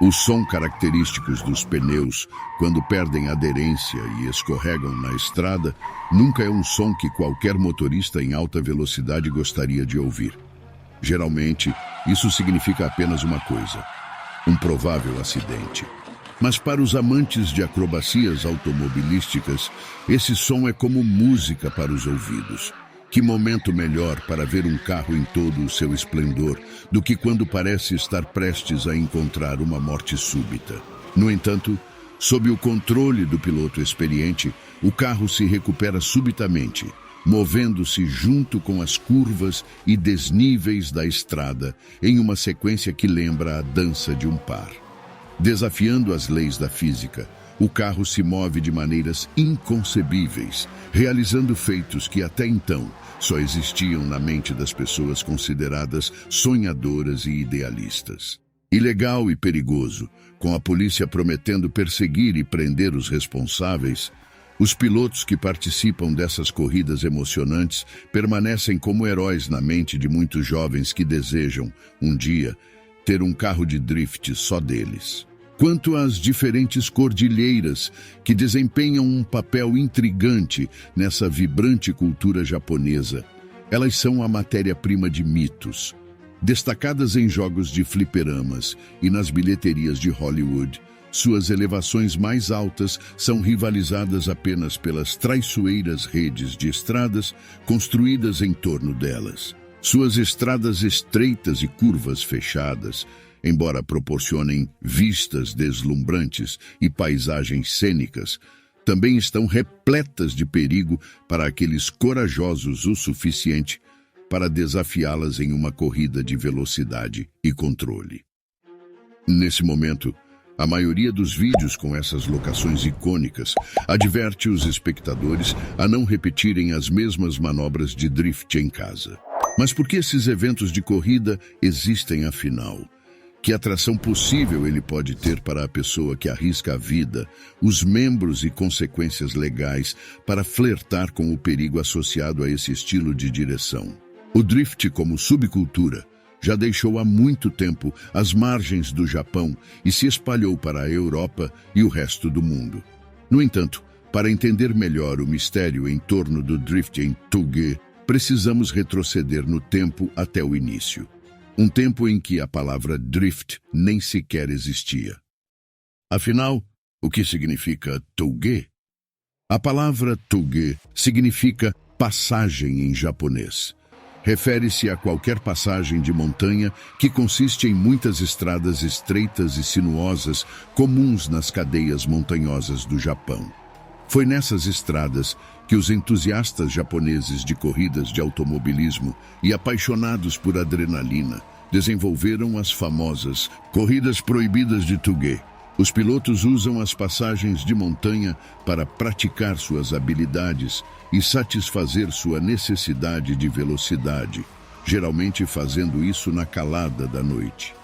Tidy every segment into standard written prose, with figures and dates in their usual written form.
O som característicos dos pneus, quando perdem aderência e escorregam na estrada, nunca é um som que qualquer motorista em alta velocidade gostaria de ouvir. Geralmente, isso significa apenas uma coisa: um provável acidente. Mas para os amantes de acrobacias automobilísticas, esse som é como música para os ouvidos. Que momento melhor para ver um carro em todo o seu esplendor do que quando parece estar prestes a encontrar uma morte súbita. No entanto, sob o controle do piloto experiente, o carro se recupera subitamente, movendo-se junto com as curvas e desníveis da estrada em uma sequência que lembra a dança de um par. Desafiando as leis da física, o carro se move de maneiras inconcebíveis, realizando feitos que até então só existiam na mente das pessoas consideradas sonhadoras e idealistas. Ilegal e perigoso, com a polícia prometendo perseguir e prender os responsáveis, os pilotos que participam dessas corridas emocionantes permanecem como heróis na mente de muitos jovens que desejam, um dia, ter um carro de drift só deles. Quanto às diferentes cordilheiras que desempenham um papel intrigante nessa vibrante cultura japonesa, elas são a matéria-prima de mitos. Destacadas em jogos de fliperamas e nas bilheterias de Hollywood, suas elevações mais altas são rivalizadas apenas pelas traiçoeiras redes de estradas construídas em torno delas. Suas estradas estreitas e curvas fechadas, embora proporcionem vistas deslumbrantes e paisagens cênicas, também estão repletas de perigo para aqueles corajosos o suficiente para desafiá-las em uma corrida de velocidade e controle. Nesse momento, a maioria dos vídeos com essas locações icônicas adverte os espectadores a não repetirem as mesmas manobras de drift em casa. Mas por que esses eventos de corrida existem afinal? Que atração possível ele pode ter para a pessoa que arrisca a vida, os membros e consequências legais para flertar com o perigo associado a esse estilo de direção? O drift como subcultura já deixou há muito tempo as margens do Japão e se espalhou para a Europa e o resto do mundo. No entanto, para entender melhor o mistério em torno do drift em Touge, precisamos retroceder no tempo até o início. Um tempo em que a palavra drift nem sequer existia. Afinal, o que significa Touge? A palavra Touge significa passagem em japonês. Refere-se a qualquer passagem de montanha que consiste em muitas estradas estreitas e sinuosas comuns nas cadeias montanhosas do Japão. Foi nessas estradas que os entusiastas japoneses de corridas de automobilismo e apaixonados por adrenalina desenvolveram as famosas corridas proibidas de Touge. Os pilotos usam as passagens de montanha para praticar suas habilidades e satisfazer sua necessidade de velocidade, geralmente fazendo isso na calada da noite.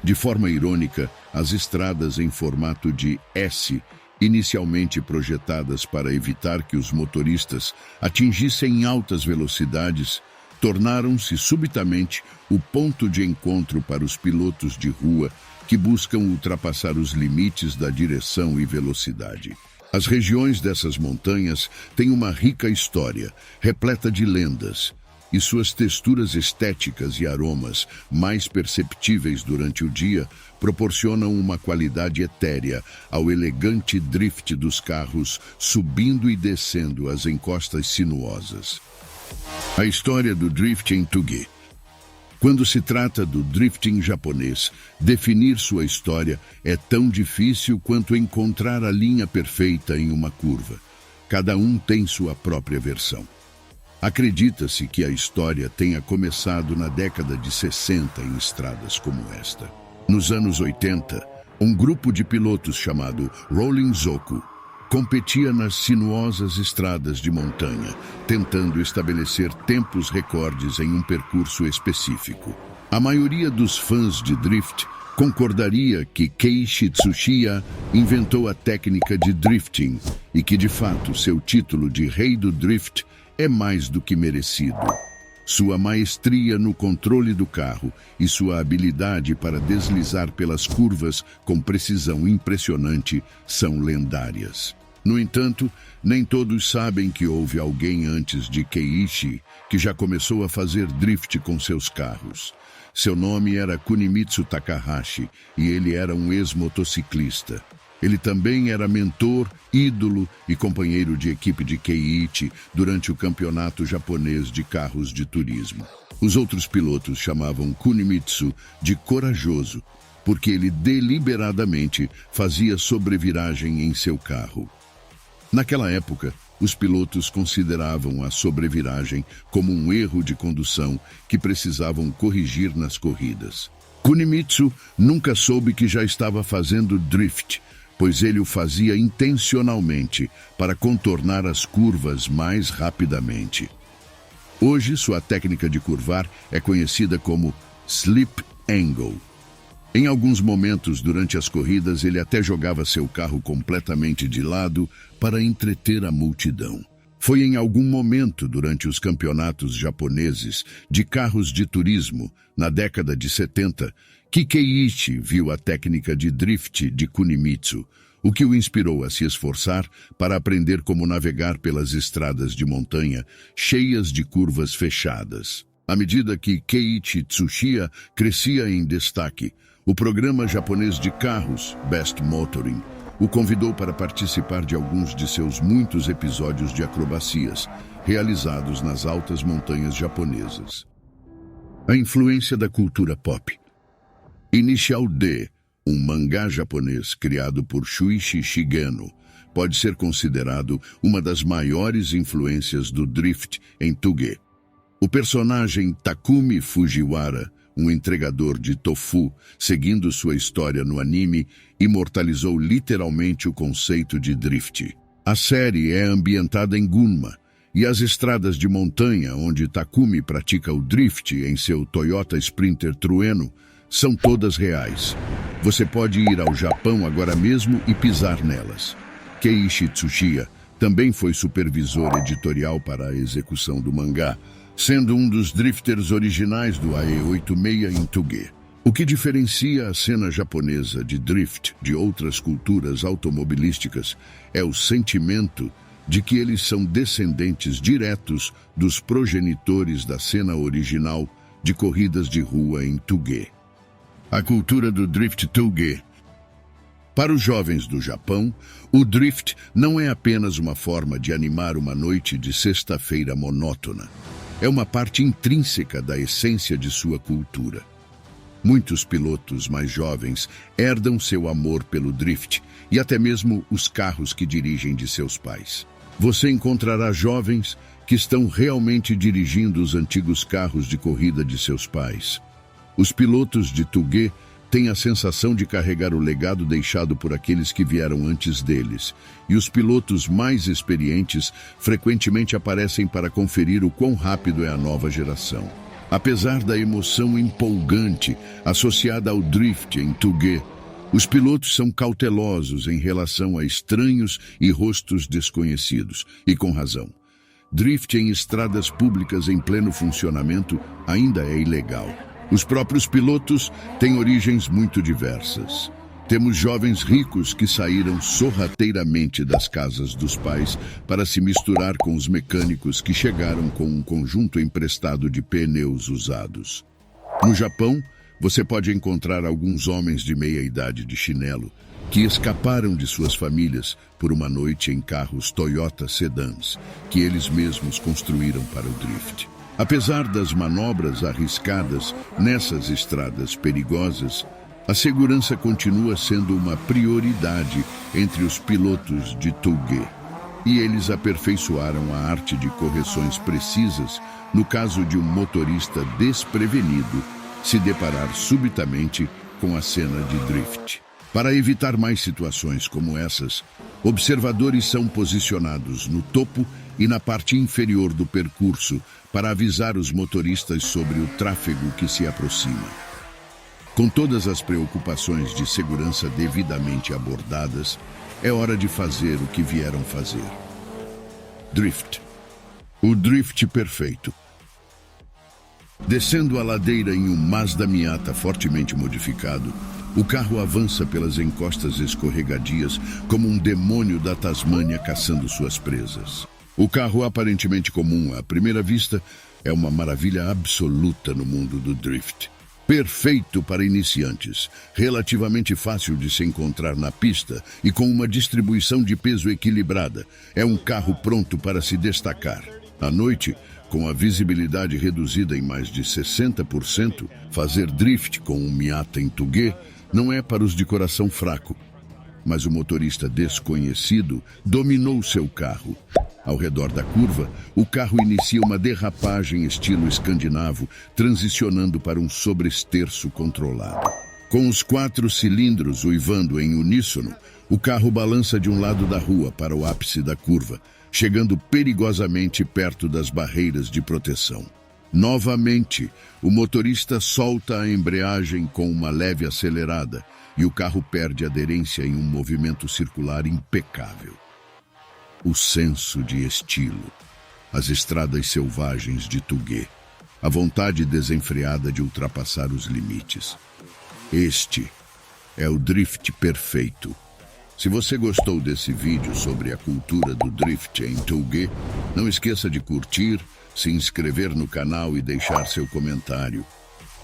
De forma irônica, as estradas em formato de S, inicialmente projetadas para evitar que os motoristas atingissem altas velocidades, tornaram-se subitamente o ponto de encontro para os pilotos de rua que buscam ultrapassar os limites da direção e velocidade. As regiões dessas montanhas têm uma rica história, repleta de lendas, e suas texturas estéticas e aromas, mais perceptíveis durante o dia, proporcionam uma qualidade etérea ao elegante drift dos carros subindo e descendo as encostas sinuosas. A história do drift em Touge. Quando se trata do drifting japonês, definir sua história é tão difícil quanto encontrar a linha perfeita em uma curva. Cada um tem sua própria versão. Acredita-se que a história tenha começado na década de 60 em estradas como esta. Nos anos 80, um grupo de pilotos chamado Rolling Zoku competia nas sinuosas estradas de montanha, tentando estabelecer tempos recordes em um percurso específico. A maioria dos fãs de drift concordaria que Keiichi Tsuchiya inventou a técnica de drifting e que, de fato, seu título de Rei do Drift é mais do que merecido. Sua maestria no controle do carro e sua habilidade para deslizar pelas curvas com precisão impressionante são lendárias. No entanto, nem todos sabem que houve alguém antes de Keiichi que já começou a fazer drift com seus carros. Seu nome era Kunimitsu Takahashi e ele era um ex-motociclista. Ele também era mentor, ídolo e companheiro de equipe de Keiichi durante o campeonato japonês de carros de turismo. Os outros pilotos chamavam Kunimitsu de corajoso, porque ele deliberadamente fazia sobreviragem em seu carro. Naquela época, os pilotos consideravam a sobreviragem como um erro de condução que precisavam corrigir nas corridas. Kunimitsu nunca soube que já estava fazendo drift, pois ele o fazia intencionalmente para contornar as curvas mais rapidamente. Hoje, sua técnica de curvar é conhecida como slip angle. Em alguns momentos durante as corridas, ele até jogava seu carro completamente de lado para entreter a multidão. Foi em algum momento durante os campeonatos japoneses de carros de turismo, na década de 70, que Keiichi viu a técnica de drift de Kunimitsu, o que o inspirou a se esforçar para aprender como navegar pelas estradas de montanha cheias de curvas fechadas. À medida que Keiichi Tsuchiya crescia em destaque, o programa japonês de carros, Best Motoring, o convidou para participar de alguns de seus muitos episódios de acrobacias, realizados nas altas montanhas japonesas. A influência da cultura pop. Initial D, um mangá japonês criado por Shuichi Shigeno, pode ser considerado uma das maiores influências do drift em Touge. O personagem Takumi Fujiwara, um entregador de tofu, seguindo sua história no anime, imortalizou literalmente o conceito de drift. A série é ambientada em Gunma, e as estradas de montanha onde Takumi pratica o drift em seu Toyota Sprinter Trueno são todas reais. Você pode ir ao Japão agora mesmo e pisar nelas. Keiichi Tsuchiya também foi supervisor editorial para a execução do mangá, sendo um dos drifters originais do AE86 em Touge. O que diferencia a cena japonesa de drift de outras culturas automobilísticas é o sentimento de que eles são descendentes diretos dos progenitores da cena original de corridas de rua em Touge. A cultura do drift Touge. Para os jovens do Japão, o drift não é apenas uma forma de animar uma noite de sexta-feira monótona. É uma parte intrínseca da essência de sua cultura. Muitos pilotos mais jovens herdam seu amor pelo drift e até mesmo os carros que dirigem de seus pais. Você encontrará jovens que estão realmente dirigindo os antigos carros de corrida de seus pais. Os pilotos de Touge têm a sensação de carregar o legado deixado por aqueles que vieram antes deles, e os pilotos mais experientes frequentemente aparecem para conferir o quão rápido é a nova geração. Apesar da emoção empolgante associada ao drift em Touge, os pilotos são cautelosos em relação a estranhos e rostos desconhecidos, e com razão. Drift em estradas públicas em pleno funcionamento ainda é ilegal. Os próprios pilotos têm origens muito diversas. Temos jovens ricos que saíram sorrateiramente das casas dos pais para se misturar com os mecânicos que chegaram com um conjunto emprestado de pneus usados. No Japão, você pode encontrar alguns homens de meia-idade de chinelo que escaparam de suas famílias por uma noite em carros Toyota sedãs que eles mesmos construíram para o drift. Apesar das manobras arriscadas nessas estradas perigosas, a segurança continua sendo uma prioridade entre os pilotos de Touge, e eles aperfeiçoaram a arte de correções precisas no caso de um motorista desprevenido se deparar subitamente com a cena de drift. Para evitar mais situações como essas, observadores são posicionados no topo e na parte inferior do percurso para avisar os motoristas sobre o tráfego que se aproxima. Com todas as preocupações de segurança devidamente abordadas, é hora de fazer o que vieram fazer. Drift. O drift perfeito. Descendo a ladeira em um Mazda Miata fortemente modificado, o carro avança pelas encostas escorregadias como um demônio da Tasmânia caçando suas presas. O carro aparentemente comum à primeira vista é uma maravilha absoluta no mundo do drift. Perfeito para iniciantes, relativamente fácil de se encontrar na pista e com uma distribuição de peso equilibrada. É um carro pronto para se destacar. À noite, com a visibilidade reduzida em mais de 60%, fazer drift com um Miata em Touguet não é para os de coração fraco. Mas o motorista desconhecido dominou seu carro. Ao redor da curva, o carro inicia uma derrapagem estilo escandinavo, transicionando para um sobresterço controlado. Com os 4 cilindros uivando em uníssono, o carro balança de um lado da rua para o ápice da curva, chegando perigosamente perto das barreiras de proteção. Novamente, o motorista solta a embreagem com uma leve acelerada e o carro perde aderência em um movimento circular impecável. O senso de estilo, as estradas selvagens de Touguet, a vontade desenfreada de ultrapassar os limites. Este é o drift perfeito. Se você gostou desse vídeo sobre a cultura do drift em Touguet, não esqueça de curtir, se inscrever no canal e deixar seu comentário.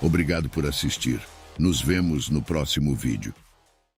Obrigado por assistir. Nos vemos no próximo vídeo.